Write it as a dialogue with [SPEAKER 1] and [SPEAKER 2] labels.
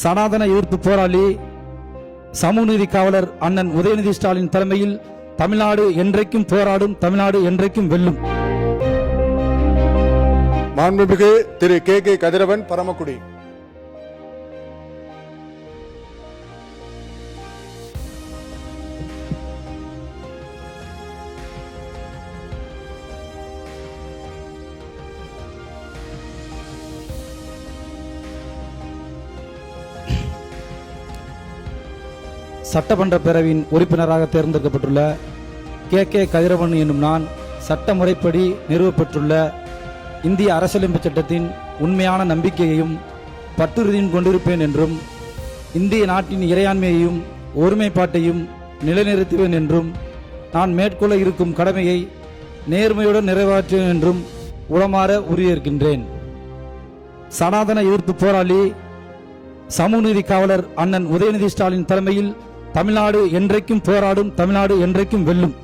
[SPEAKER 1] சனாதன எதிர்ப்பு போராளி சமூக நீதி காவலர் அண்ணன் உதயநிதி ஸ்டாலின் தலைமையில் தமிழ்நாடு என்றைக்கும் போராடும், தமிழ்நாடு என்றைக்கும் வெல்லும்.
[SPEAKER 2] மாண்புமிகு திரு கே கதிரவன் பரமக்குடி.
[SPEAKER 1] சட்டமன்ற பேரவையின் உறுப்பினராக தேர்ந்தெடுக்கப்பட்டுள்ள கே கதிரவன் என்னும் நான் சட்ட முறைப்படி நிறுவப்பட்டுள்ள இந்திய அரசியலமைப்பு சட்டத்தின் உண்மையான நம்பிக்கையையும் பற்றுறுதியும் கொண்டிருப்பேன் என்றும் இந்திய நாட்டின் இறையாண்மையையும் ஒருமைப்பாட்டையும் நிலைநிறுத்துவேன் என்றும் நான் மேற்கொள்ள இருக்கும் கடமையை நேர்மையுடன் நிறைவேற்றுவேன் என்றும் உளமாற உறுதியேற்கின்றேன். சனாதன எதிர்ப்பு போராளி சமூக நீதி காவலர் அண்ணன் உதயநிதி ஸ்டாலின் தலைமையில் தமிழ்நாடு என்றைக்கும் போராடும், தமிழ்நாடு என்றைக்கும் வெல்லும்.